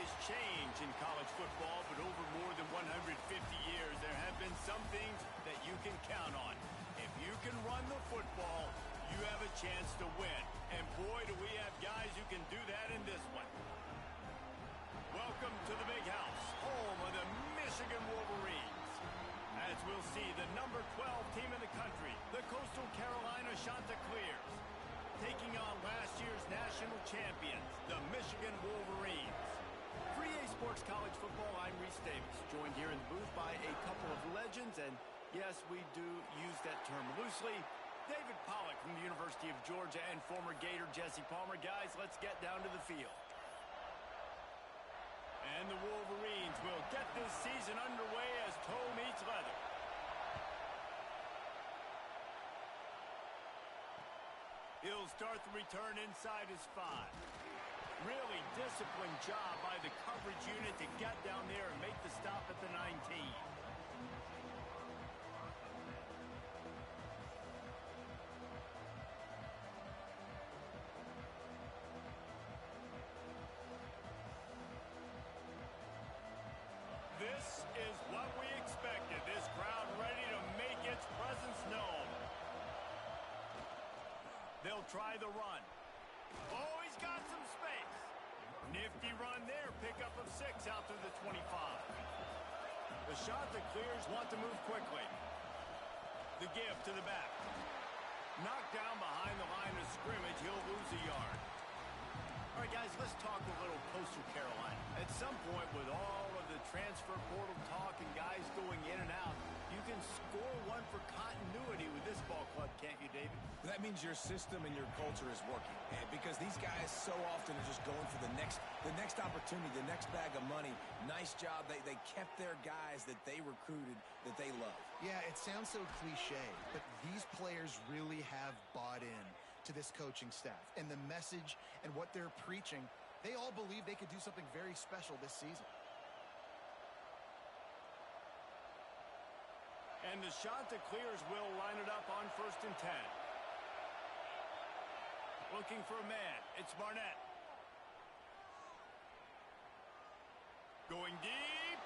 is change in college football, but over more than 150 years, there have been some things that you can count on. If you can run the football, you have a chance to win. And boy, do we have guys who can do that in this one. Welcome to the Big House, home of the Michigan Wolverines. As we'll see, the number 12 team in the country, the Coastal Carolina Chanticleers, taking on last year's national champions, the Michigan Wolverines. For EA Sports College Football, I'm Reese Davis, joined here in the booth by a couple of legends, and yes, we do use that term loosely. David Pollack from the University of Georgia and former Gator Jesse Palmer. Guys, let's get down to the field. And the Wolverines will get this season underway as toe meets leather. He'll start the return inside his 5. Really disciplined job by the coverage unit to get down there and make the stop at the 19. This is what we expected. This crowd ready to make its presence known. They'll try the run. Oh, he's got some space. Nifty run there. Pickup of 6 out to the 25. The Chanticleers want to move quickly. The give to the back. Knocked down behind the line of scrimmage. He'll lose a yard. All right, guys, let's talk a little Coastal Carolina. At some point, with all of the transfer portal talk and guys going in and out, you can score one for continuity with this ball club, can't you, David? That means your system and your culture is working. Because these guys so often are just going for the next opportunity, the next bag of money. Nice job. They kept their guys that they recruited, that they love. Yeah, it sounds so cliche, but these players really have bought in to this coaching staff and the message and what they're preaching. They all believe they could do something very special this season. And the Chanticleers will line it up on 1st and 10. Looking for a man. It's Barnett. Going deep.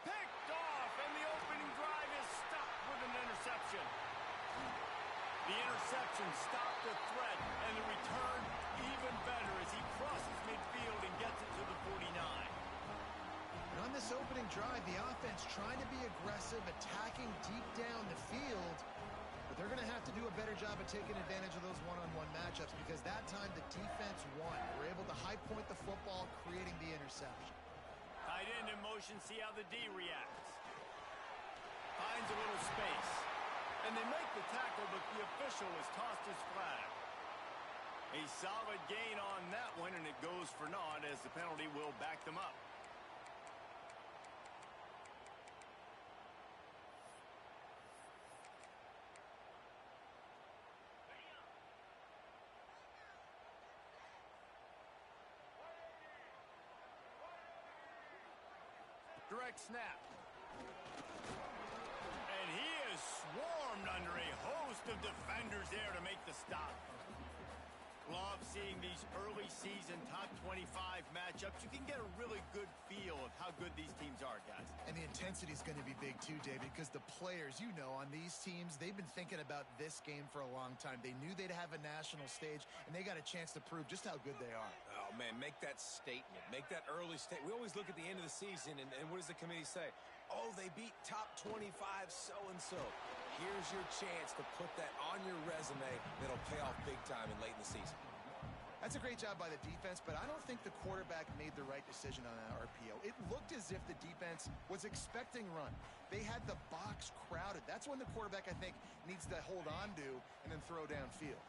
Picked off, and the opening drive is stopped with an interception. The interception stopped the threat, and the return even better as he crosses midfield and gets it to the 49. And on this opening drive, the offense trying to be aggressive, attacking deep down the field, but they're going to have to do a better job of taking advantage of those one-on-one matchups because that time the defense won. They were able to high point the football, creating the interception. Tight end in motion, see how the D reacts. Finds a little space. And they make the tackle, but the official has tossed his flag. A solid gain on that one, and it goes for naught as the penalty will back them up. Direct snap. And he is swarmed under a host of defenders there to make the stop. Love seeing these early season top 25 matchups. You can get a really good feel of how good these teams are, guys. And the intensity is going to be big too, David, because the players, you know, on these teams, they've been thinking about this game for a long time. They knew they'd have a national stage, and they got a chance to prove just how good they are. Oh, man, make that statement. Make that early statement. We always look at the end of the season, and what does the committee say? Oh, they beat top 25 so-and-so. Here's your chance to put that on your resume that'll pay off big time and late in the season. That's a great job by the defense, but I don't think the quarterback made the right decision on that RPO. It looked as if the defense was expecting run. They had the box crowded. That's when the quarterback, I think, needs to hold on to and then throw downfield.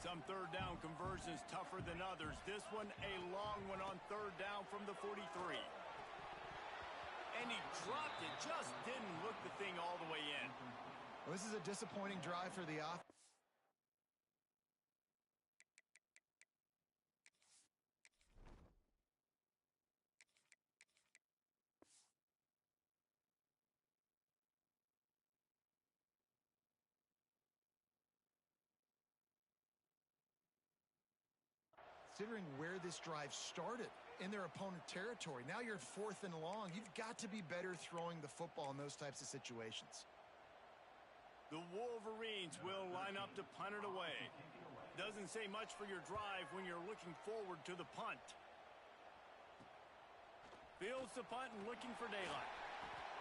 Some third down conversions tougher than others. This one, a long one on 3rd down from the 43. And he dropped it, just didn't look the thing all the way in. Well, this is a disappointing drive for the offense. Considering where this drive started in their opponent territory. Now you're 4th and long. You've got to be better throwing the football in those types of situations. The Wolverines will line up to punt it away. Doesn't say much for your drive when you're looking forward to the punt. Fields the punt and looking for daylight.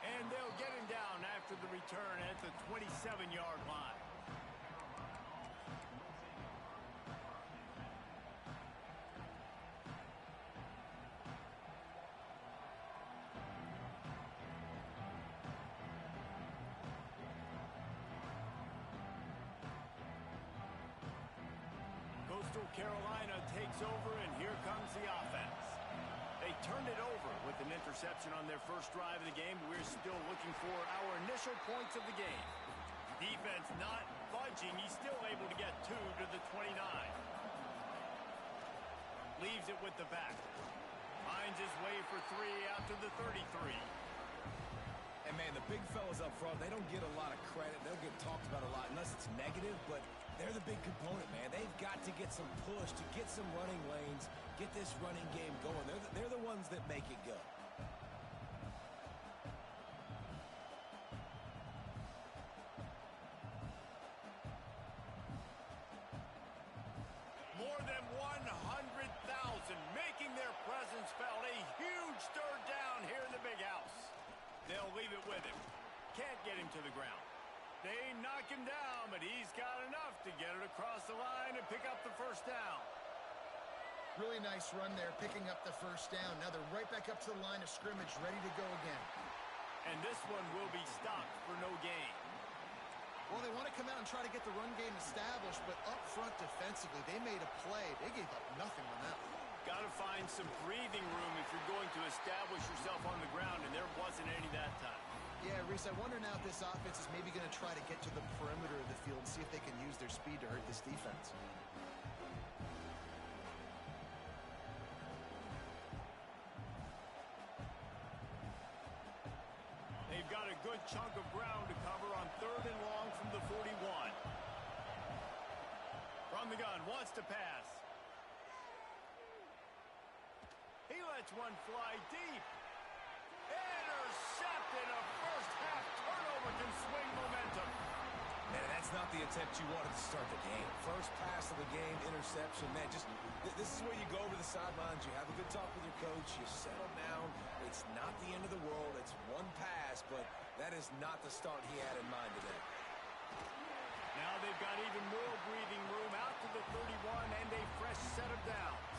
And they'll get him down after the return at the 27-yard line. Coastal Carolina takes over, and here comes the offense. They turned it over with an interception on their first drive of the game. We're still looking for our initial points of the game. Defense not budging. He's still able to get 2 to the 29. Leaves it with the back. Finds his way for 3 out to the 33. And, man, the big fellas up front, they don't get a lot of credit. They'll get talked about a lot unless it's negative, but they're the big component, man. They've got to get some push, to get some running lanes, get this running game going. They're the ones that make it go. More than 100,000 making their presence felt. A huge third down here in the big house. They'll leave it with him. Can't get him to the ground. They knock him down, but he's got enough to get it across the line and pick up the first down. Really nice run there, picking up the first down. Now they're right back up to the line of scrimmage, ready to go again. And this one will be stopped for no gain. Well, they want to come out and try to get the run game established, but up front defensively, they made a play. They gave up nothing on that one. Got to find some breathing room if you're going to establish yourself on the ground, and there wasn't any that time. Yeah, Reese, I wonder now if this offense is maybe going to try to get to the perimeter of the field and see if they can use their speed to hurt this defense. They've got a good chunk of ground to cover on 3rd and long from the 41. From the gun, wants to pass. He lets one fly deep. Intercepted. A first-half turnover can swing momentum. Man, that's not the attempt you wanted to start the game. First pass of the game, interception. Man, this is where you go over the sidelines. You have a good talk with your coach. You settle down. It's not the end of the world. It's one pass, but that is not the start he had in mind today. Now they've got even more breathing room out to the 31 and a fresh set of downs.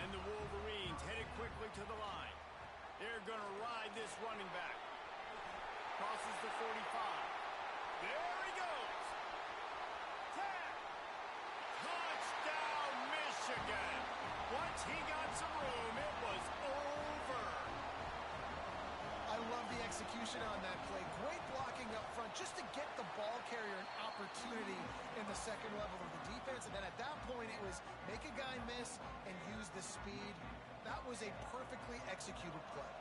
And the Wolverines headed quickly to the line. They're going to ride this running back. Crosses the 45. There he goes. 10. Touchdown, Michigan. Once he got some room, it was over. I love the execution on that play. Great blocking up front just to get the ball carrier an opportunity in the second level of the defense. And then at that point, it was make a guy miss and use the speed. That was a perfectly executed play.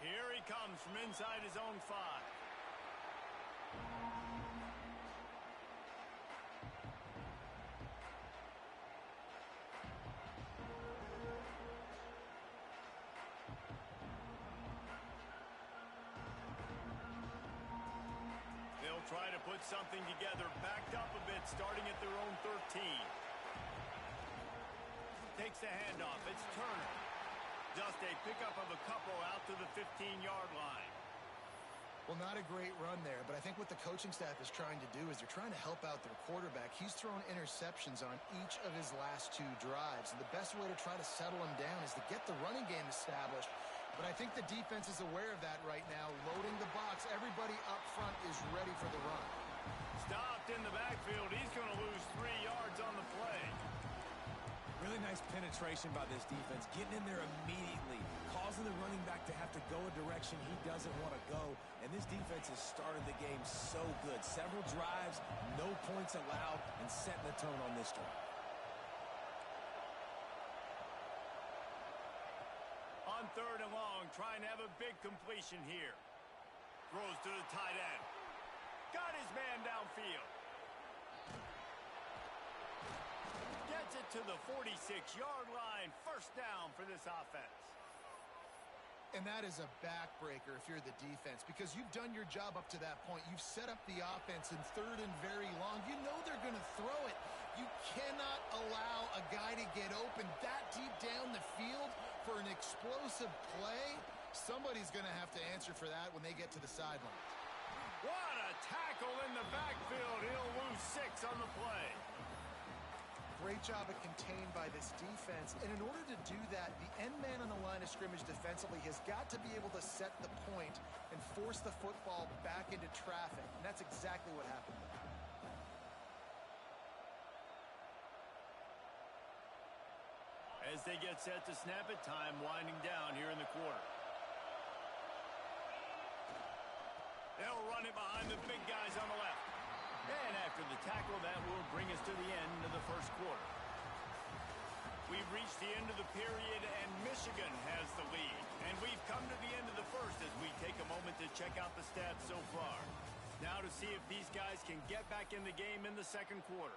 Here he comes from inside his own 5. They'll try to put something together, backed up a bit, starting at their own 13. Takes the handoff. It's Turner. Just a pickup of a couple out to the 15-yard line. Well, not a great run there, but I think what the coaching staff is trying to do is they're trying to help out their quarterback. He's thrown interceptions on each of his last 2 drives, and the best way to try to settle him down is to get the running game established. But I think the defense is aware of that right now, loading the box. Everybody up front is ready for the run. Stopped in the backfield. He's going to lose 3 yards on the play. Really nice penetration by this defense, getting in there immediately, causing the running back to have to go a direction he doesn't want to go. And this defense has started the game so good. Several drives, no points allowed, and setting the tone on this drive. On 3rd and long, trying to have a big completion here. Throws to the tight end. Got his man downfield. gets it to the 46-yard line. First down for this offense. And that is a backbreaker if you're the defense, because you've done your job up to that point. You've set up the offense in third and very long. You know they're going to throw it. You cannot allow a guy to get open that deep down the field for an explosive play. Somebody's going to have to answer for that when they get to the sideline. What a tackle in the backfield. He'll lose 6 on the play. Great job of contained by this defense. And in order to do that, the end man on the line of scrimmage defensively has got to be able to set the point and force the football back into traffic. And that's exactly what happened. As they get set to snap it, time winding down here in the quarter. They'll run it behind the big guys on the left. And after the tackle, that will bring us to the end of the first quarter. We've reached the end of the period, and Michigan has the lead. And we've come to the end of the first as we take a moment to check out the stats so far. Now to see if these guys can get back in the game in the second quarter.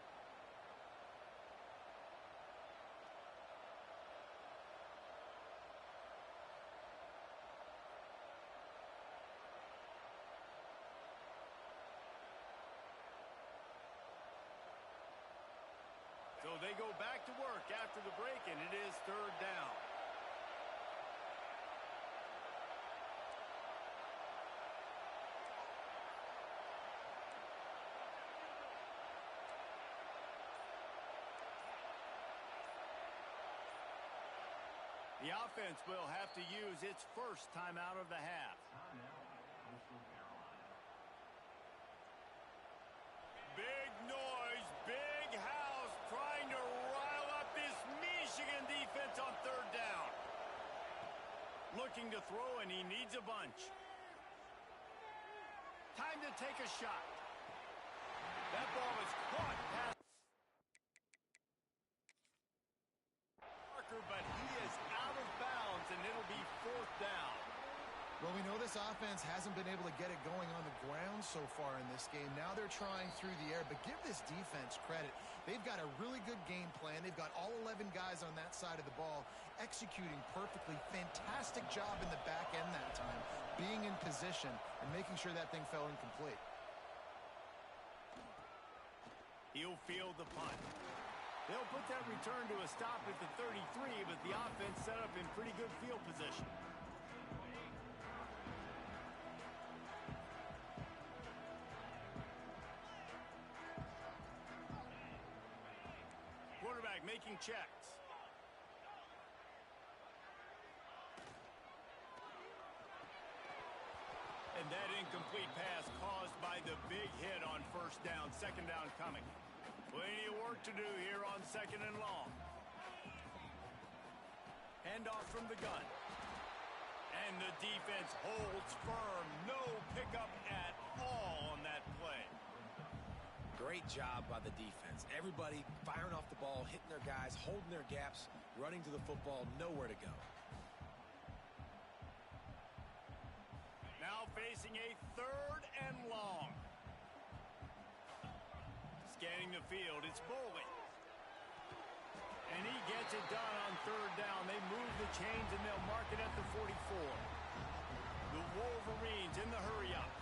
So they go back to work after the break, and it is third down. The offense will have to use its first timeout of the half. Big noise, big house, trying to rile up this Michigan defense on third down. Looking to throw, and he needs a bunch. Time to take a shot. That ball is caught past Parker, but he is out of bounds, and it'll be fourth down. Well, we know this offense hasn't been able to get it going on the ground so far in this game. Now they're trying through the air, but give this defense credit. They've got a really good game plan. They've got all 11 guys on that side of the ball executing perfectly. Fantastic job in the back end that time, being in position and making sure that thing fell incomplete. He'll field the punt. They'll put that return to a stop at the 33, but the offense set up in pretty good field position. Quarterback making checks. And that incomplete pass caused by the big hit on first down. Second down coming. Plenty of work to do here on second and long. Handoff from the gun. And the defense holds firm. No pickup at all on that play. Great job by the defense. Everybody firing off the ball, hitting their guys, holding their gaps, running to the football, nowhere to go. Now facing a third and long. Scanning the field, it's Boley. And he gets it done on third down. They move the chains and they'll mark it at the 44. The Wolverines in the hurry-up.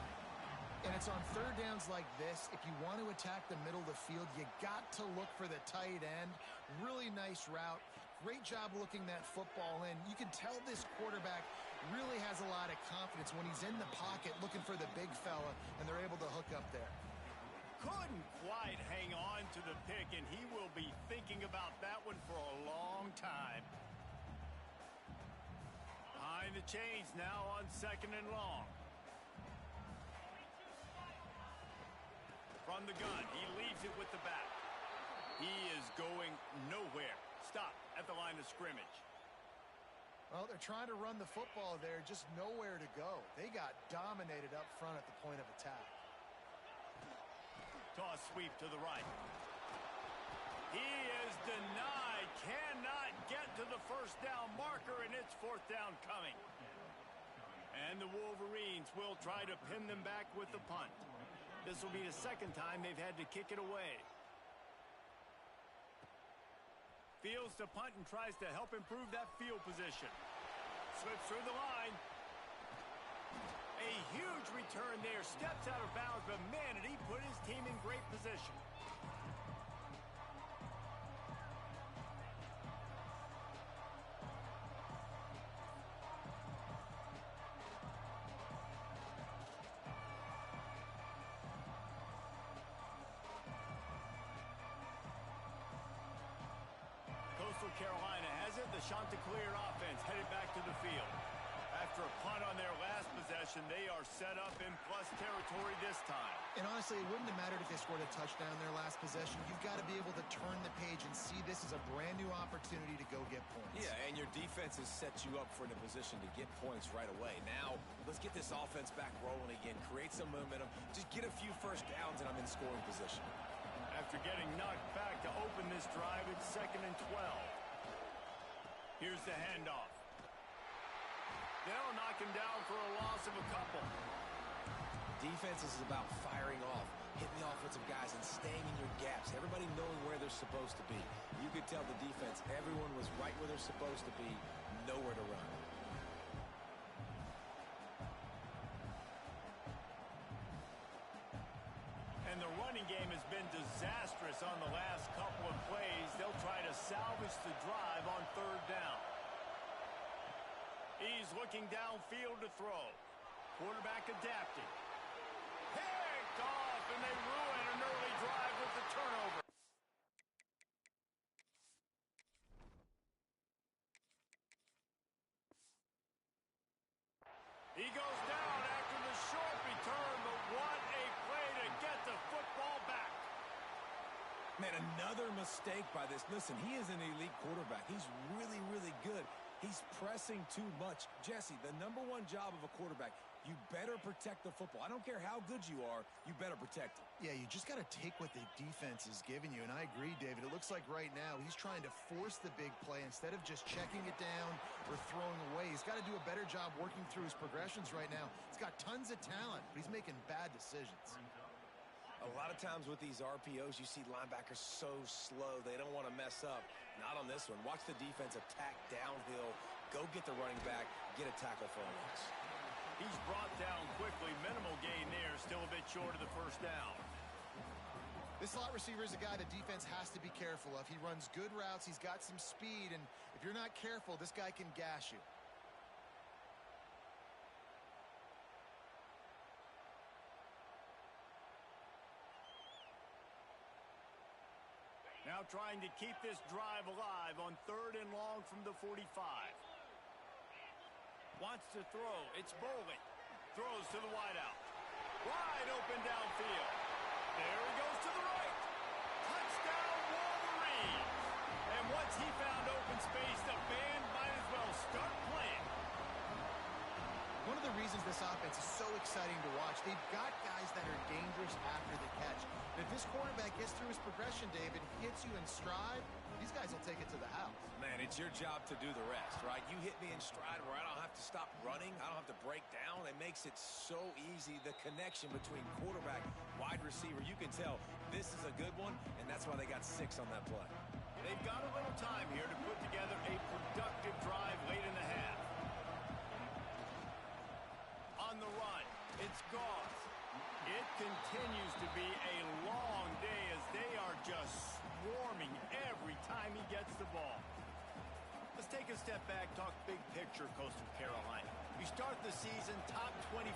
And it's on third downs like this. If you want to attack the middle of the field, you got to look for the tight end. Really nice route. Great job looking that football in. You can tell this quarterback really has a lot of confidence when he's in the pocket looking for the big fella, and they're able to hook up there. Couldn't quite hang on to the pick, and he will be thinking about that one for a long time. Behind the chains now on second and long. From the gun, he leaves it with the back. He is going nowhere. Stop at the line of scrimmage. Well, they're trying to run the football there, just nowhere to go. They got dominated up front at the point of attack. Toss sweep to the right. He is denied. Cannot get to the first down marker, and it's fourth down coming. And the Wolverines will try to pin them back with the punt. This will be the second time they've had to kick it away. Fields to punt and tries to help improve that field position. Slips through the line. A huge return there. Steps out of bounds, but man, did he put his team in great position. Coastal Carolina has it. The Chanticleer offense headed back to the field. After a punt on their last possession, they are set up in plus territory this time. And honestly, it wouldn't have mattered if they scored a touchdown their last possession. You've got to be able to turn the page and see this as a brand new opportunity to go get points. Yeah, and your defense has set you up for in a position to get points right away. Now, let's get this offense back rolling again, create some momentum, just get a few first downs, and I'm in scoring position. After getting knocked back to open this drive, it's 2nd and 12. Here's the handoff. They'll knock him down for a loss of a couple. Defense is about firing off, hitting the offensive guys, and staying in your gaps. Everybody knowing where they're supposed to be. You could tell the defense, everyone was right where they're supposed to be, nowhere to run. And the running game has been disastrous on the last couple of plays. They'll try to salvage the drive on 3rd down. He's looking downfield to throw. Quarterback adapting. Picked off, and they ruin an early drive with the turnover. He goes down after the short return, but what a play to get the football back. Man, another mistake by this. Listen, he is an elite quarterback. He's really, really good. He's pressing too much. Jesse, the #1 job of a quarterback, you better protect the football. I don't care how good you are, you better protect it. Yeah, you just got to take what the defense is giving you, and I agree, David. It looks like right now he's trying to force the big play instead of just checking it down or throwing away. He's got to do a better job working through his progressions right now. He's got tons of talent, but he's making bad decisions. A lot of times with these RPOs, you see linebackers so slow, they don't want to mess up. Not on this one. Watch the defense attack downhill, go get the running back, get a tackle for a loss. He's brought down quickly. Minimal gain there, still a bit short of the 1st down. This slot receiver is a guy the defense has to be careful of. He runs good routes, he's got some speed, and if you're not careful, this guy can gash you. Now trying to keep this drive alive on 3rd and long from the 45. Wants to throw. It's Bowling. Throws to the wideout. Wide open downfield. There he goes to the right. Touchdown, Wolverines. And once he found open space, the band might as well start playing. One of the reasons this offense is so exciting to watch, they've got guys that are dangerous after the catch. If this quarterback gets through his progression, David, hits you in stride, these guys will take it to the house. Man, it's your job to do the rest, right? You hit me in stride where I don't have to stop running. I don't have to break down. It makes it so easy. The connection between quarterback, wide receiver, you can tell this is a good one, and that's why they got 6 on that play. They've got a little time here to put together a productive drive late in the half. On the run, it's Goff. It continues to be a long day as they are just swarming every time he gets the ball. Let's take a step back, talk big picture, Coastal Carolina. You start the season top 25.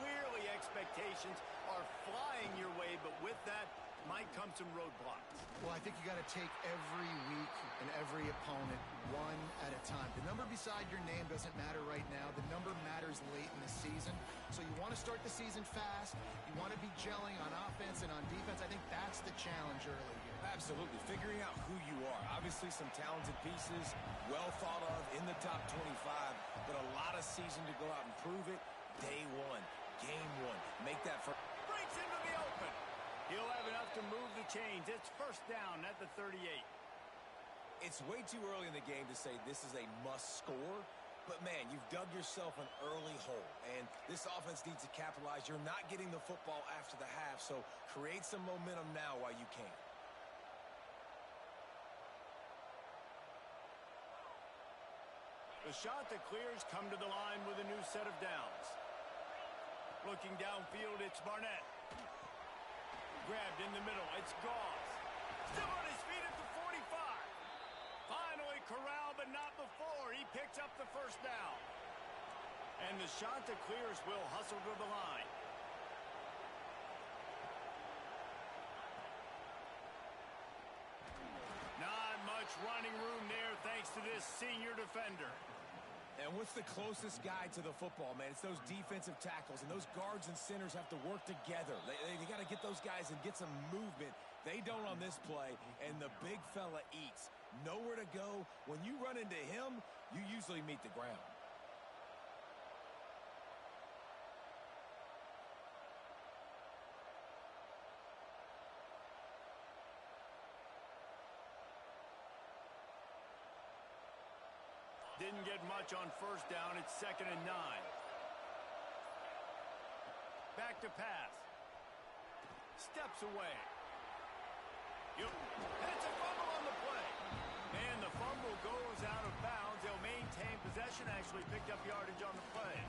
Clearly expectations are flying your way, but with that might come some roadblocks. Well, I think you got to take every week and every opponent one at a time. The number beside your name doesn't matter right now. The number matters late in the season. So you want to start the season fast. You want to be gelling on offense and on defense. I think that's the challenge early here. Absolutely. Figuring out who you are. Obviously some talented pieces, well thought of in the top 25, but a lot of season to go out and prove it. Day 1, game 1. Make that first. Breaks into the open. He'll have enough to move the chains. It's 1st down at the 38. It's way too early in the game to say this is a must score, but man, you've dug yourself an early hole, and this offense needs to capitalize. You're not getting the football after the half, so create some momentum now while you can. The shot that clears come to the line with a new set of downs. Looking downfield, it's Barnett. Grabbed in the middle, it's Goss. Still on his feet at the 45. Finally corralled, but not before. He picks up the first down. And the shot that clears will hustle to the line. Not much running room there thanks to this senior defender. And what's the closest guy to the football, man? It's those defensive tackles, and those guards and centers have to work together. They got to get those guys and get some movement. They don't on this play, and the big fella eats. Nowhere to go. When you run into him, you usually meet the ground. Didn't get much on first down. It's 2nd and 9. Back to pass. Steps away. Yep. It's a fumble on the play. And the fumble goes out of bounds. They'll maintain possession. Actually picked up yardage on the play.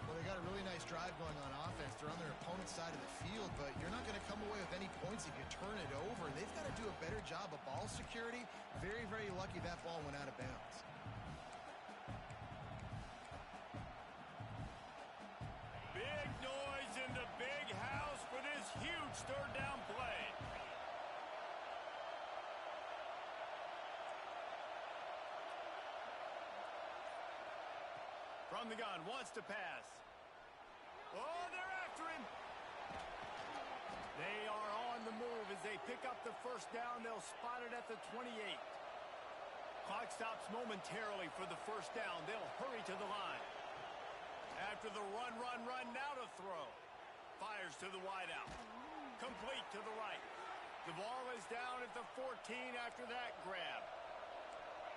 Well, they got a really nice drive going on offense. They're on their opponent's side of the field, but you're not going to come away with any points if you turn it over. They've got to do a better job of ball security. Very, very lucky that ball went out of bounds. Big noise in the big house for this huge third down play. From the gun, wants to pass. Oh, they're after him. They are on the move as they pick up the first down. They'll spot it at the 28. Clock stops momentarily for the first down. They'll hurry to the line. After the run, now to throw. Fires to the wideout. Complete to the right. The ball is down at the 14 after that grab.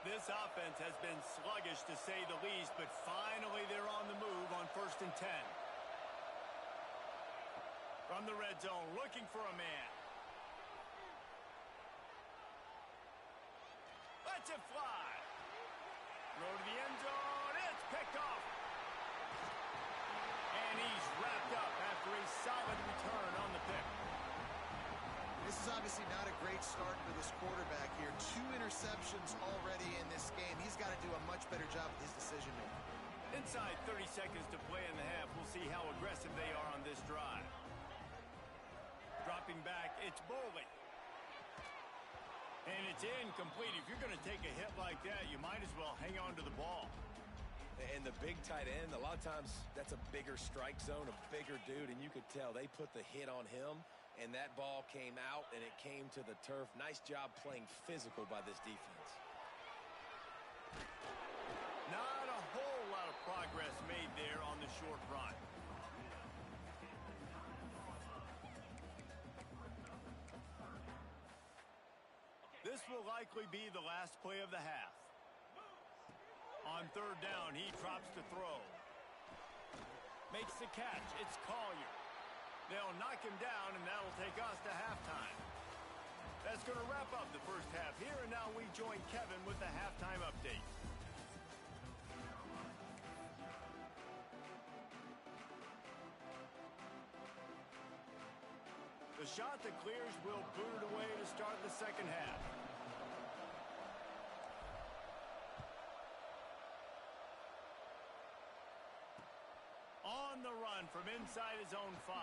This offense has been sluggish to say the least, but finally they're on the move on 1st and 10. From the red zone, looking for a man. Lets it fly. Throw to the end zone. It's picked off. And he's wrapped up after a solid return on the pick. This is obviously not a great start for this quarterback here. 2 interceptions already in this game. He's got to do a much better job with his decision-making. Inside 30 seconds to play in the half. We'll see how aggressive they are on this drive. Dropping back, it's Bowley. And it's incomplete. If you're going to take a hit like that, you might as well hang on to the ball. And the big tight end, a lot of times that's a bigger strike zone, a bigger dude, and you could tell they put the hit on him, and that ball came out, and it came to the turf. Nice job playing physical by this defense. Not a whole lot of progress made there on the short run. This will likely be the last play of the half. On 3rd down, he drops to throw. Makes the catch. It's Collier. They'll knock him down, and that'll take us to halftime. That's going to wrap up the first half here, and now we join Kevin with the halftime update. The shot that clears will boot it away to start the second half. On the run from inside his own 5.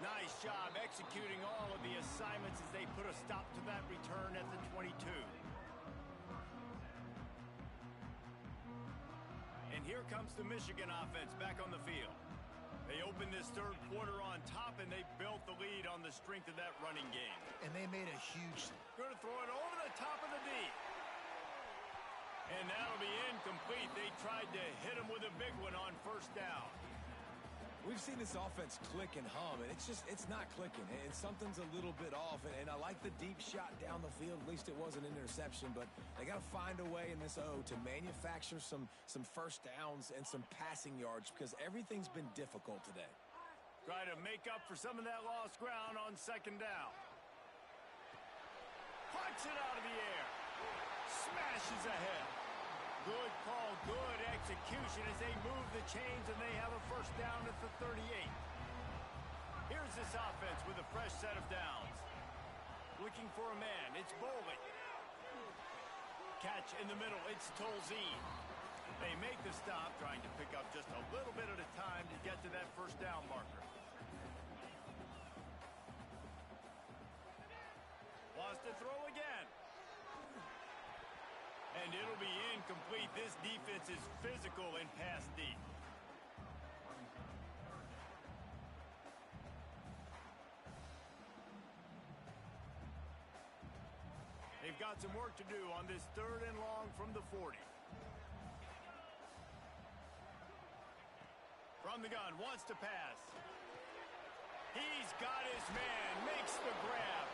Nice job executing all of the assignments as they put a stop to that return at the 22. And here comes the Michigan offense back on the field. They opened this third quarter on top, and they built the lead on the strength of that running game. And they made a huge... Going to throw it over the top of the deep. And that'll be incomplete. They tried to hit him with a big one on 1st down. We've seen this offense click and hum, and it's not clicking, and something's a little bit off, and I like the deep shot down the field. At least it wasn't an interception, but they got to find a way in this O to manufacture some first downs and some passing yards because everything's been difficult today. Try to make up for some of that lost ground on 2nd down. Plucks it out of the air. Smashes ahead. Good call, good execution as they move the chains and they have a first down at the 38. Here's this offense with a fresh set of downs. Looking for a man, it's Bowling. Catch in the middle, it's Tolzien. They make the stop, trying to pick up just a little bit at a time to get to that first down marker. Wants to throw again. And it'll be incomplete. This defense is physical and pass deep. They've got some work to do on this 3rd and long from the 40. From the gun, wants to pass. He's got his man, makes the grab.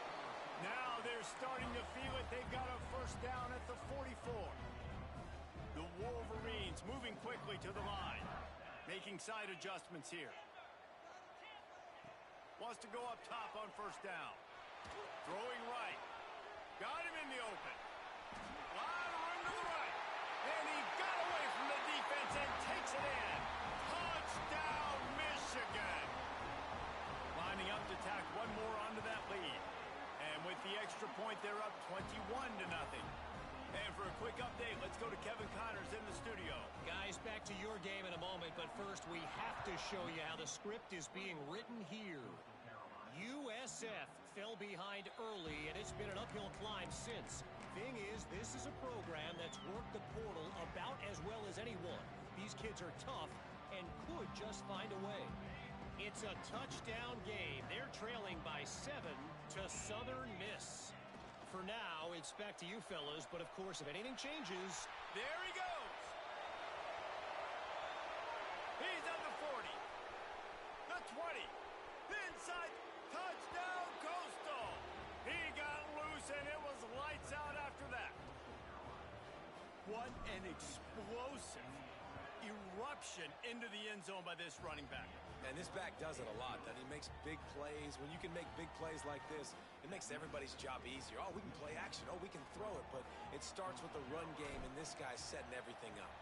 Now they're starting to feel it. They've got a first down at the 44. The Wolverines moving quickly to the line. Making side adjustments here. Wants to go up top on first down. Throwing right. Got him in the open. Lot of room to the right. And he got away from the defense and takes it in. Touchdown, Michigan. Lining up to tack one more onto that lead. And with the extra point, they're up 21-0. And for a quick update, let's go to Kevin Connors in the studio. Guys, back to your game in a moment, but first we have to show you how the script is being written here. USF fell behind early, and it's been an uphill climb since. Thing is, this is a program that's worked the portal about as well as anyone. These kids are tough and could just find a way. It's a touchdown game. They're trailing by 7 to Southern Miss. For now, it's back to you fellas, but of course, if anything changes... There he goes! He's at the 40. The 20. Inside. Touchdown, Coastal! He got loose, and it was lights out after that. What an explosive eruption into the end zone by this running back. And this back does it a lot. That he makes big plays. When you can make big plays like this, it makes everybody's job easier. Oh, we can play action. Oh, we can throw it. But it starts with the run game, and this guy's setting everything up.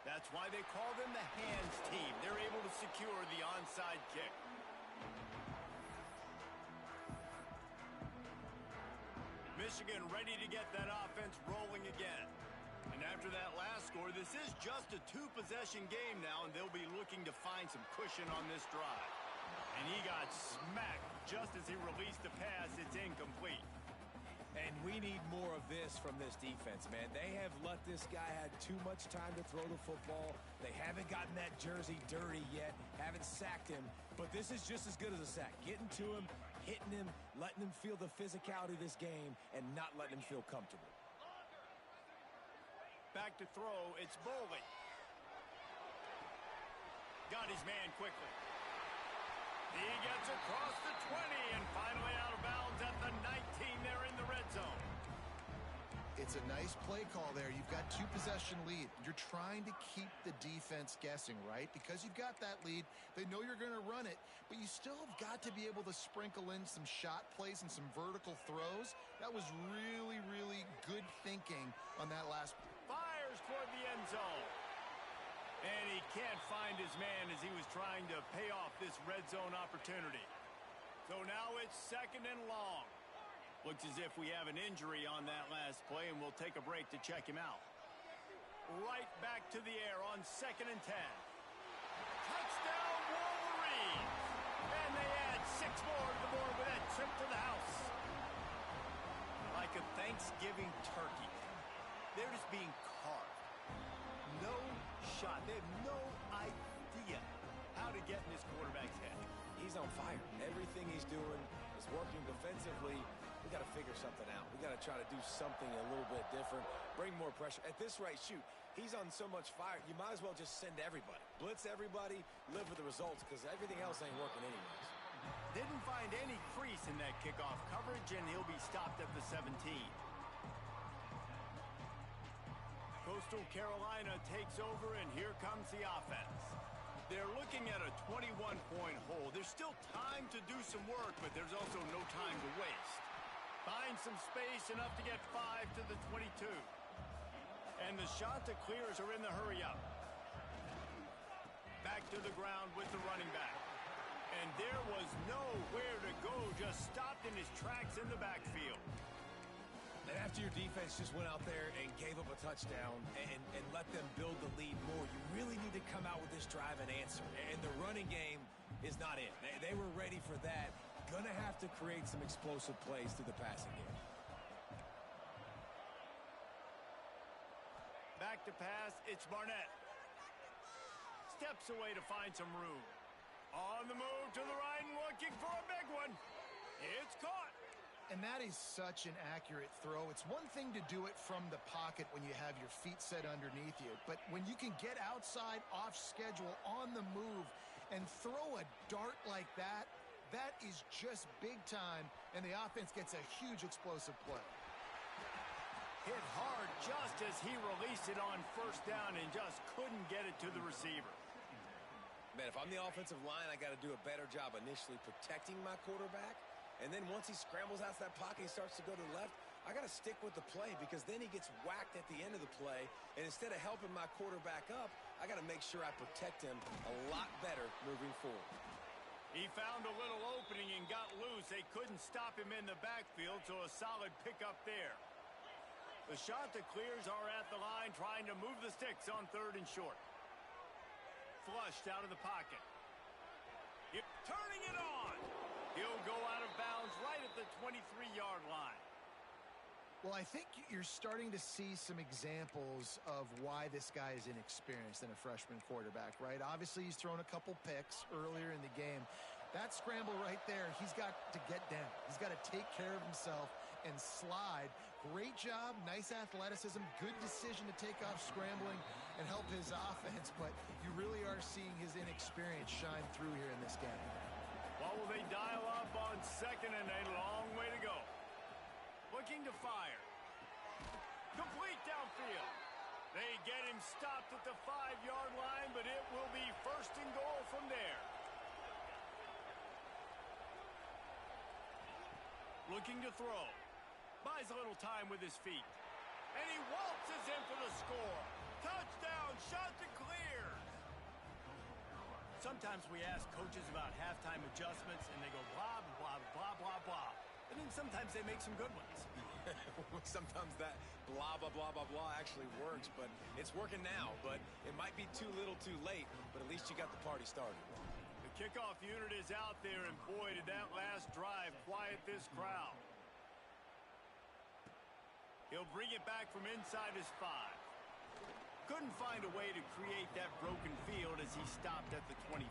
That's why they call them the hands team. They're able to secure the onside kick. Michigan ready to get that offense rolling again. And after that last score, this is just a 2-possession game now, and they'll be looking to find some cushion on this drive. And he got smacked just as he released the pass. It's incomplete. And we need more of this from this defense, man. They have let this guy have too much time to throw the football. They haven't gotten that jersey dirty yet, haven't sacked him. But this is just as good as a sack. Getting to him, hitting him, letting him feel the physicality of this game, and not letting him feel comfortable. Back to throw, it's Bowling. Got his man quickly. He gets across the 20 and finally out of bounds at the 19. They're in the red zone. It's a nice play call there. You've got 2-possession lead. You're trying to keep the defense guessing, right? Because you've got that lead. They know you're going to run it, but you still have got to be able to sprinkle in some shot plays and some vertical throws. That was really, really good thinking on that last play. Fires toward the end zone. And he can't find his man as he was trying to pay off this red zone opportunity. So now it's 2nd and long. Looks as if we have an injury on that last play, and we'll take a break to check him out. Right back to the air on 2nd and 10. Touchdown, Wolverines! And they add 6 more to the board with that trip to the house. Like a Thanksgiving turkey. They're just being carved. No shot. They have no idea how to get in this quarterback's head. He's on fire. Everything he's doing is working defensively. We got to figure something out. We got to try to do something a little bit different. Bring more pressure. At this rate, shoot, he's on so much fire, you might as well just send everybody. Blitz everybody, live with the results, because everything else ain't working anyways. Didn't find any crease in that kickoff coverage, and he'll be stopped at the 17. Coastal Carolina takes over, and here comes the offense. They're looking at a 21-point hole. There's still time to do some work, but there's also no time to waste. Find some space, enough to get 5 to the 22. And And the shot to clears are in the hurry-up. Back to the ground with the running back. And there was nowhere to go, just stopped in his tracks in the backfield. And after your defense just went out there and gave up a touchdown and let them build the lead more, you really need to come out with this drive and answer. And the running game is not in. They were ready for that. Gonna have to create some explosive plays through the passing game. Back to pass, it's Barnett. Steps away to find some room. On the move to the right and looking for a big one. It's caught. And that is such an accurate throw. It's one thing to do it from the pocket when you have your feet set underneath you, but when you can get outside, off schedule, on the move, and throw a dart like that, that is just big time, and the offense gets a huge explosive play. Hit hard just as he released it on first down and just couldn't get it to the receiver. Man, if I'm the offensive line, I got to do a better job initially protecting my quarterback. And then once he scrambles out of that pocket, he starts to go to the left, I got to stick with the play because then he gets whacked at the end of the play. And instead of helping my quarterback up, I got to make sure I protect him a lot better moving forward. He found a little opening and got loose. They couldn't stop him in the backfield, so a solid pickup there. The shot that clears are at the line, trying to move the sticks on 3rd and short. Flushed out of the pocket. Turning it on. He'll go out of bounds right at the 23-yard line. Well, I think you're starting to see some examples of why this guy is inexperienced in a freshman quarterback, right? Obviously, he's thrown a couple picks earlier in the game. That scramble right there, he's got to get down. He's got to take care of himself and slide. Great job, nice athleticism, good decision to take off scrambling and help his offense, but you really are seeing his inexperience shine through here in this game. What will they dial up on 2nd and a long way to go? Looking to fire. Complete downfield. They get him stopped at the 5-yard line, but it will be 1st and goal from there. Looking to throw. Buys a little time with his feet. And he waltzes in for the score. Touchdown, shot to clear. Sometimes we ask coaches about halftime adjustments, and they go blah, blah, blah, blah, blah. And then sometimes they make some good ones. Sometimes that blah, blah, blah, blah, blah actually works, but it's working now. But it might be too little too late, but at least you got the party started. The kickoff unit is out there, and boy, did that last drive quiet this crowd. He'll bring it back from inside his 5. Couldn't find a way to create that broken field as he stopped at the 25.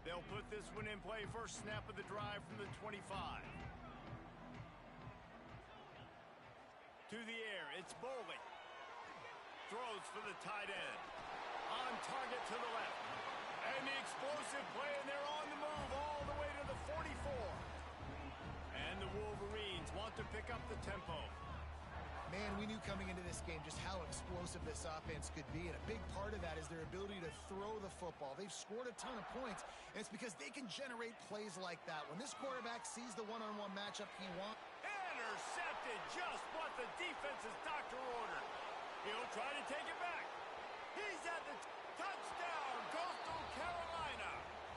They'll put this one in play. First snap of the drive from the 25. To the air, it's Bowling. Throws for the tight end. On target to the left. And the explosive play, and they're on the move all the way to the 44. And the Wolverines want to pick up the tempo. Man, we knew coming into this game just how explosive this offense could be, and a big part of that is their ability to throw the football. They've scored a ton of points, and it's because they can generate plays like that. When this quarterback sees the one-on-one matchup he wants. Intercepted, just what the defense's doctor ordered. He'll try to take it back. He's at the touchdown, Coastal Carolina.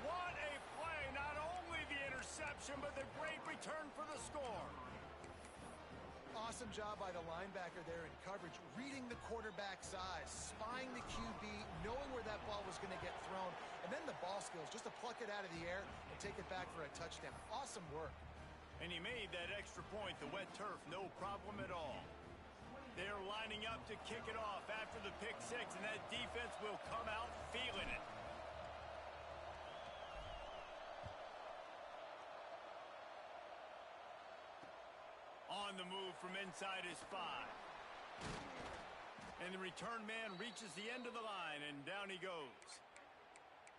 What a play, not only the interception, but the great return for the score. Awesome job by the linebacker there in coverage, reading the quarterback's eyes, spying the QB, knowing where that ball was going to get thrown, and then the ball skills, just to pluck it out of the air and take it back for a touchdown. Awesome work. And he made that extra point, the wet turf, no problem at all. They're lining up to kick it off after the pick 6, and that defense will come out feeling it. On the move from inside his 5. And the return man reaches the end of the line, and down he goes.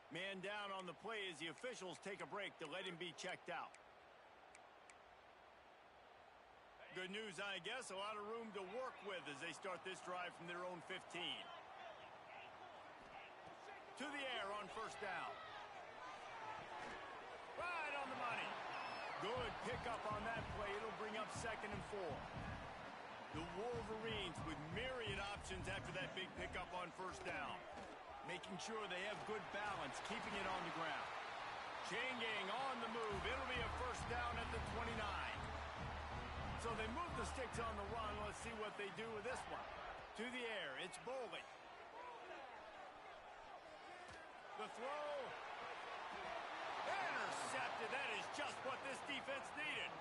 Man down on the play as the officials take a break to let him be checked out. Good news, I guess. A lot of room to work with as they start this drive from their own 15. To the air on first down. Good pickup on that play. It'll bring up 2nd and 4. The Wolverines with myriad options after that big pickup on 1st down. Making sure they have good balance, keeping it on the ground. Chain gang on the move. It'll be a 1st down at the 29. So they move the sticks on the run. Let's see what they do with this one. To the air, it's Boley. The throw. Intercepted. That is just what this defense needed.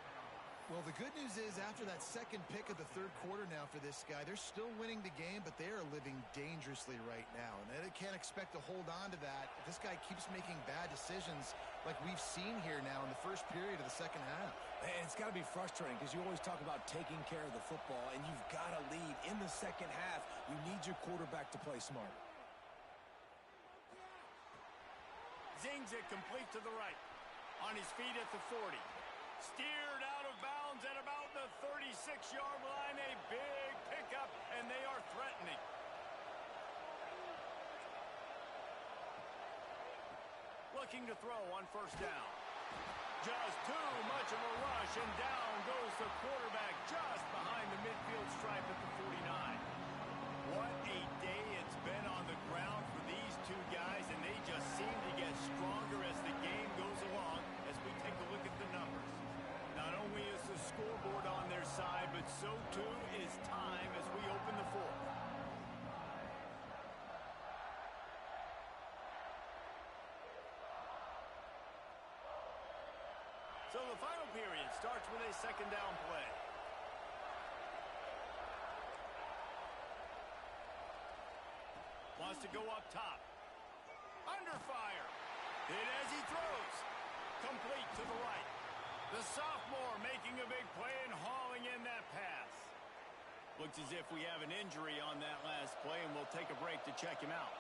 Well, the good news is after that 2nd pick of the 3rd quarter now for this guy, they're still winning the game, but they are living dangerously right now. And they can't expect to hold on to that if this guy keeps making bad decisions like we've seen here now in the 1st period of the 2nd half. And it's got to be frustrating because you always talk about taking care of the football, and you've got to lead in the 2nd half. You need your quarterback to play smart. Zings it complete to the right. On his feet at the 40. Steered out of bounds at about the 36-yard line. A big pickup, and they are threatening. Looking to throw on 1st down. Just too much of a rush, and down goes the quarterback just behind the midfield stripe at the 49. What a day it's been on the ground for these two guys, and they just seem to get stronger as the game goes along as we take a look at the numbers. Not only is the scoreboard on their side, but so too is time as we open the 4th. So the final period starts with a 2nd down play. Wants to go up top. Under fire. Hit as he throws. Complete to the right. The sophomore making a big play and hauling in that pass. Looks as if we have an injury on that last play, and we'll take a break to check him out.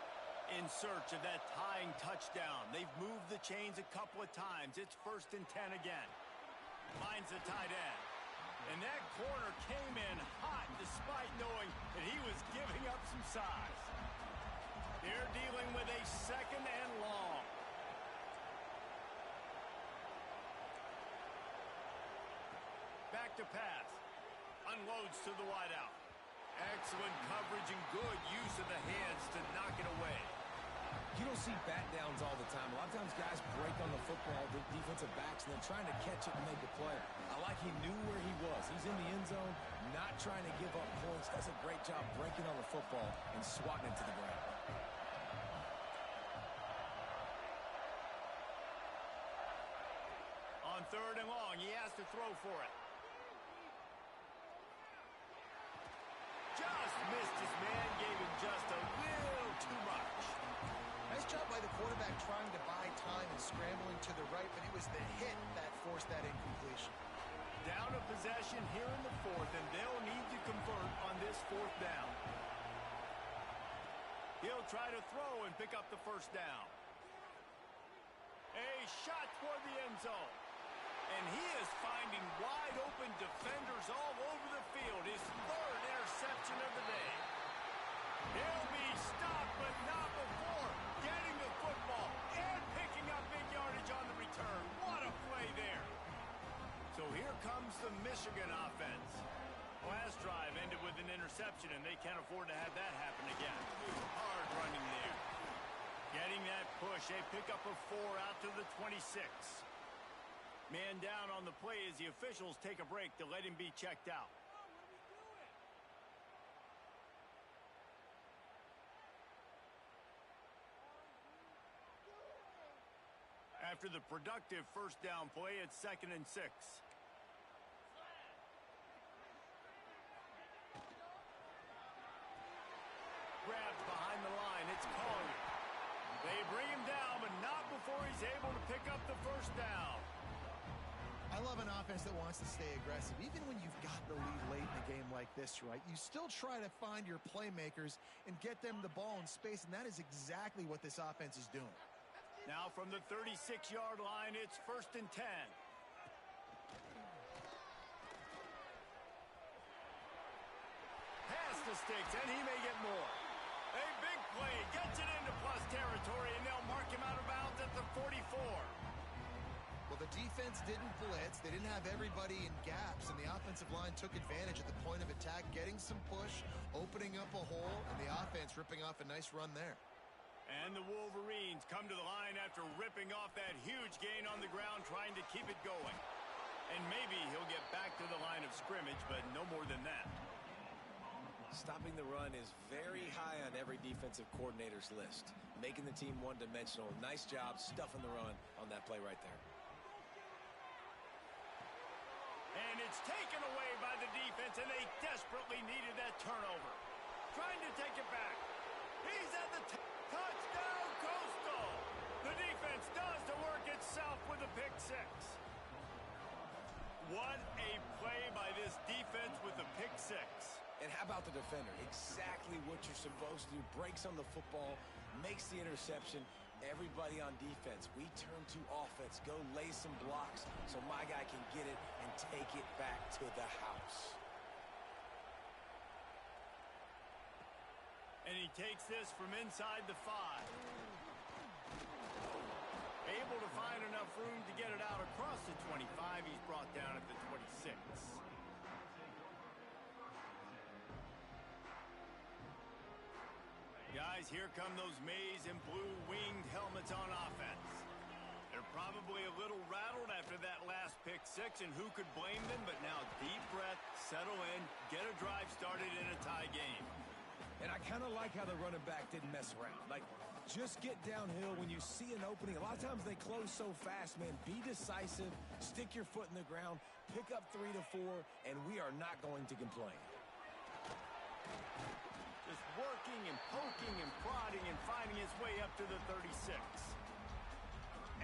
In search of that tying touchdown. They've moved the chains a couple of times. It's 1st and 10 again. Finds the tight end. And that corner came in hot despite knowing that he was giving up some size. They're dealing with a 2nd and long. Back to pass. Unloads to the wideout. Excellent coverage and good use of the hands to knock it away. You don't see bat downs all the time. A lot of times guys break on the football, the defensive backs, and they're trying to catch it and make a play. I like he knew where he was. He's in the end zone, not trying to give up points. Does a great job breaking on the football and swatting it to the ground. On 3rd and long, he has to throw for it. Just missed his man, gave him just a little too much. Nice job by the quarterback trying to buy time and scrambling to the right, but it was the hit that forced that incompletion. Down a possession here in the 4th, and they'll need to convert on this 4th down. He'll try to throw and pick up the 1st down. A shot toward the end zone. And he is finding wide open defenders all over the field. His 3rd interception of the day. He'll be stopped, but not before getting the football and picking up big yardage on the return. What a play there. So here comes the Michigan offense. Last drive ended with an interception, and they can't afford to have that happen again. Hard running there. Getting that push, a pickup of 4 out to the 26. Man down on the play as the officials take a break to let him be checked out. After the productive 1st down play, it's 2nd and 6. Grabs behind the line. It's Collier. They bring him down, but not before he's able to pick up the 1st down. I love an offense that wants to stay aggressive. Even when you've got the lead late in a game like this, right, you still try to find your playmakers and get them the ball in space, and that is exactly what this offense is doing. Now from the 36-yard line, it's 1st and 10. Pass the sticks, and he may get more. A big play, gets it into plus territory, and they'll mark him out of bounds at the 44. Well, the defense didn't blitz. They didn't have everybody in gaps, and the offensive line took advantage at the point of attack, getting some push, opening up a hole, and the offense ripping off a nice run there. And the Wolverines come to the line after ripping off that huge gain on the ground, trying to keep it going. And maybe he'll get back to the line of scrimmage, but no more than that. Stopping the run is very high on every defensive coordinator's list. Making the team one-dimensional. Nice job stuffing the run on that play right there. And it's taken away by the defense, and they desperately needed that turnover. Trying to take it back. He's at the touchdown, Coastal. The defense does the work itself with a pick six. What a play by this defense with the pick six. And how about the defender? Exactly what you're supposed to do. Breaks on the football, makes the interception. Everybody on defense, we turn to offense. Go lay some blocks so my guy can get it and take it back to the house. And he takes this from inside the 5. Able to find enough room to get it out across the 25. He's brought down at the 26. Guys, here come those maize and blue winged helmets on offense. They're probably a little rattled after that last pick six, and who could blame them? But now deep breath, settle in, get a drive started in a tie game. And I kind of like how the running back didn't mess around. Like, just get downhill when you see an opening. A lot of times they close so fast, man. Be decisive, stick your foot in the ground, pick up 3 to 4, and we are not going to complain. Just working and poking and prodding and finding his way up to the 36.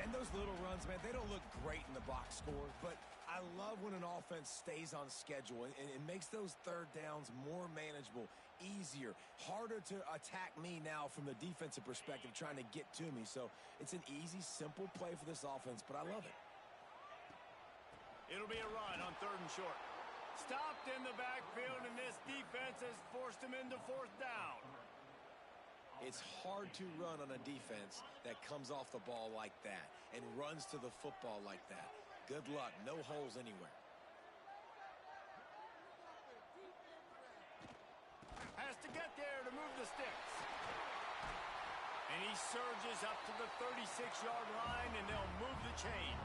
And those little runs, man, they don't look great in the box score, but I love when an offense stays on schedule and it makes those third downs more manageable, easier, harder to attack me now from the defensive perspective trying to get to me. So it's an easy, simple play for this offense, but I love it. It'll be a run on 3rd and short. Stopped in the backfield, and this defense has forced him into 4th down. It's hard to run on a defense that comes off the ball like that and runs to the football like that. Good luck. No holes anywhere. Has to get there to move the sticks. And he surges up to the 36-yard line, and they'll move the chains.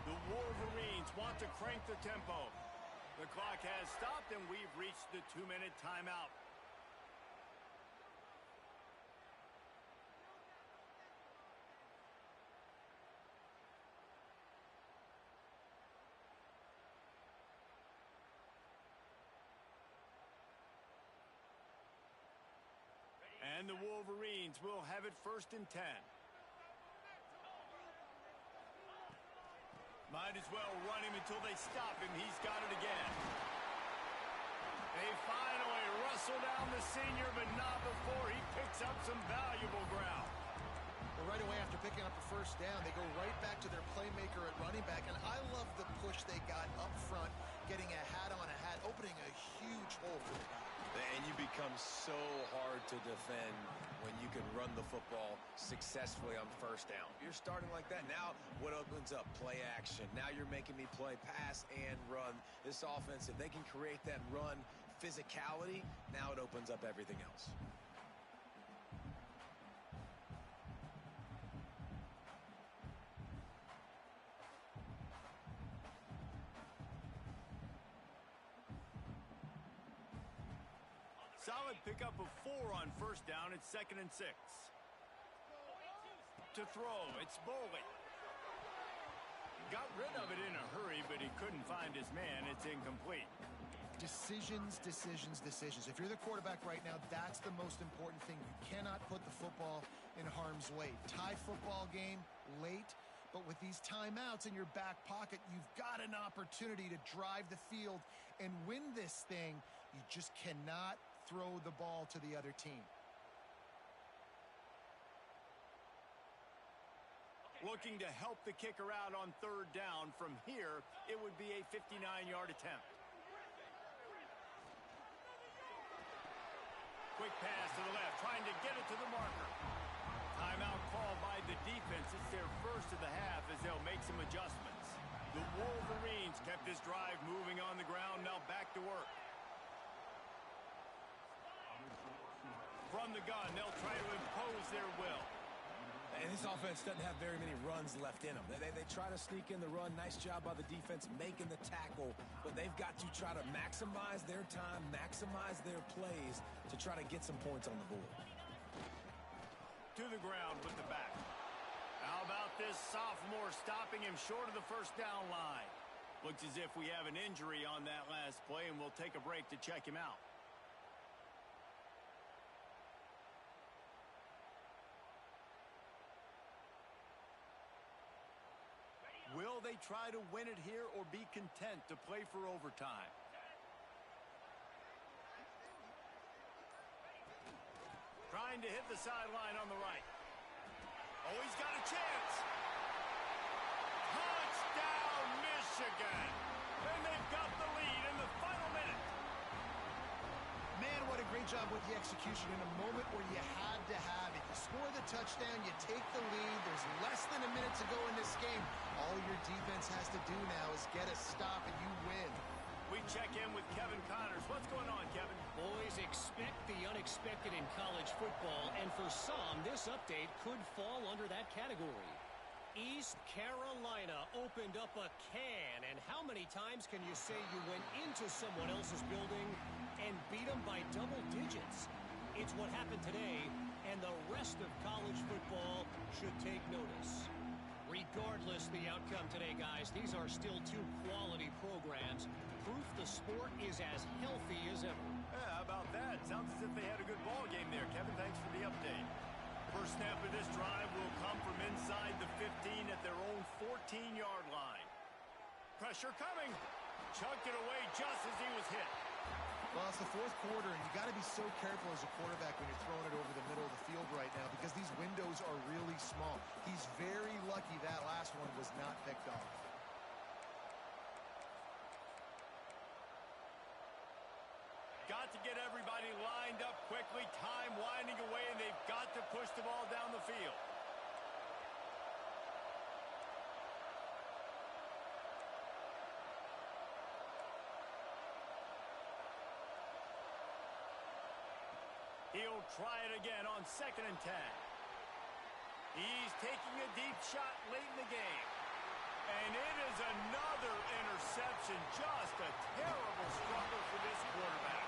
The Wolverines want to crank the tempo. The clock has stopped, and we've reached the 2-minute timeout. And the Wolverines will have it 1st and 10. Might as well run him until they stop him. He's got it again. They finally rustle down the senior, but not before he picks up some valuable ground. Well, right away after picking up a 1st down, they go right back to their playmaker at running back. And I love the push they got up front, getting a hat on a hat, opening a huge hole for the guy. And you become so hard to defend when you can run the football successfully on 1st down. You're starting like that. Now what opens up? Play action. Now you're making me play pass and run. This offense, if they can create that run physicality, now it opens up everything else. Solid pickup of 4 on 1st down. It's 2nd and 6. To throw, it's Boley. Got rid of it in a hurry, but he couldn't find his man. It's incomplete. Decisions, decisions, decisions. If you're the quarterback right now, that's the most important thing. You cannot put the football in harm's way. Tie football game late, but with these timeouts in your back pocket, you've got an opportunity to drive the field and win this thing. You just cannot throw the ball to the other team. Looking to help the kicker out on 3rd down. From here, it would be a 59-yard attempt. Quick pass to the left, trying to get it to the marker. Timeout called by the defense. It's their 1st of the half as they'll they'll make some adjustments. The Wolverines kept this drive moving on the ground. Now back to work. From the gun, they'll try to impose their will. And this offense doesn't have very many runs left in them. They try to sneak in the run. Nice job by the defense making the tackle. But they've got to try to maximize their time, maximize their plays to try to get some points on the board. To the ground with the back. How about this sophomore stopping him short of the first down line? Looks as if we have an injury on that last play, and we'll take a break to check him out. Will they try to win it here or be content to play for overtime? Trying to hit the sideline on the right. Oh, he's got a chance. Touchdown, Michigan. And they've got the lead in the final minute. Man, what a great job with the execution in a moment where you had to have it. You score the touchdown, you take the lead. There's less than a minute to go in this game. All your defense has to do now is get a stop and you win. We check in with Kevin Connors. What's going on, Kevin? Boys, expect the unexpected in college football, and for some, this update could fall under that category. East Carolina opened up a can, and how many times can you say you went into someone else's building and beat them by double digits? It's what happened today, and the rest of college football should take notice. Regardless the outcome today, guys, these are still two quality programs. Proof the sport is as healthy as ever. Yeah, how about that? Sounds as if they had a good ball game there, Kevin. Thanks for the update. First snap of this drive will come from inside the 15 at their own 14-yard line. Pressure coming. Chucked it away just as he was hit. Well, it's the fourth quarter, and you got to be so careful as a quarterback when you're throwing it over the middle of the field right now because these windows are really small. He's very lucky that last one was not picked off. Got to get everybody lined up quickly. Time winding away, and they've got to push the ball down the field. He'll try it again on 2nd and 10. He's taking a deep shot late in the game. And it is another interception. Just a terrible struggle for this quarterback.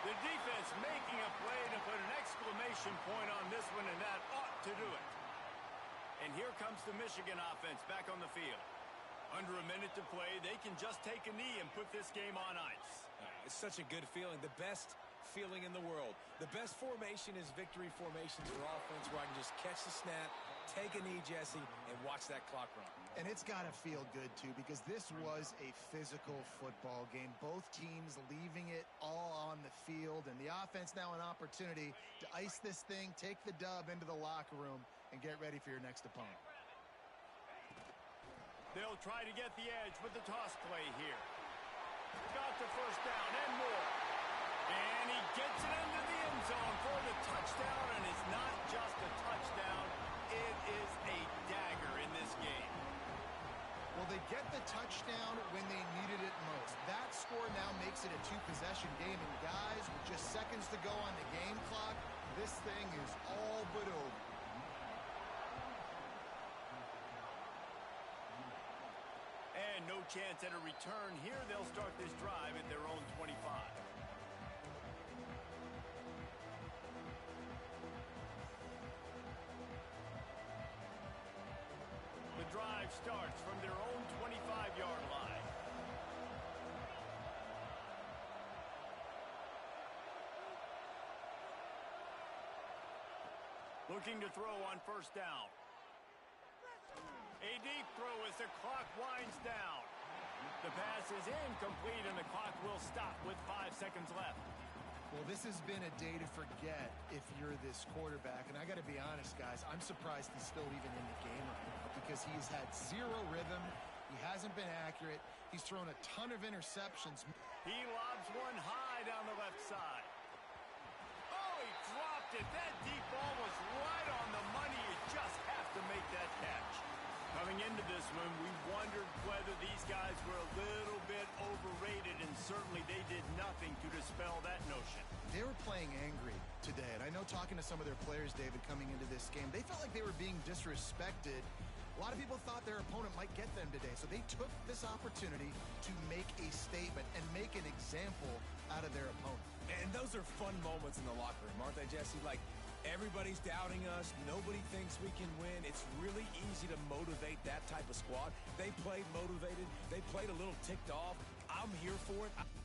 The defense making a play to put an exclamation point on this one, and that ought to do it. And here comes the Michigan offense back on the field. Under a minute to play, they can just take a knee and put this game on ice. It's such a good feeling. The best feeling in the world. The best formation is victory formations for offense where I can just catch the snap, take a knee, Jesse, and watch that clock run. And it's got to feel good, too, because this was a physical football game. Both teams leaving it all on the field, and the offense now an opportunity to ice this thing, take the dub into the locker room, and get ready for your next opponent. They'll try to get the edge with the toss play here. Got the first down and more. And he gets it into the end zone for the touchdown, and it's not just a touchdown. It is a dagger in this game. Well, they get the touchdown when they needed it most. That score now makes it a two-possession game, and guys, with just seconds to go on the game clock, this thing is all but over. And no chance at a return here. They'll start this drive at their own 25. The drive starts from their own 25-yard line. Looking to throw on first down. A deep throw as the clock winds down. The pass is incomplete, and the clock will stop with 5 seconds left. Well, this has been a day to forget if you're this quarterback. And I got to be honest, guys, I'm surprised he's still even in the game right now because he's had zero rhythm. He hasn't been accurate. He's thrown a ton of interceptions. He lobs one high down the left side. Oh, he dropped it. That deep ball was right on the money. You just have to make that catch. Coming in into this one, we wondered whether these guys were a little bit overrated, and certainly they did nothing to dispel that notion. They were playing angry today, and I know talking to some of their players, David, coming into this game, they felt like they were being disrespected. A lot of people thought their opponent might get them today, so they took this opportunity to make a statement and make an example out of their opponent. And those are fun moments in the locker room, aren't they, Jesse? Like, everybody's doubting us. Nobody thinks we can win. It's really easy to motivate that type of squad. They played motivated. They played a little ticked off. I'm here for it.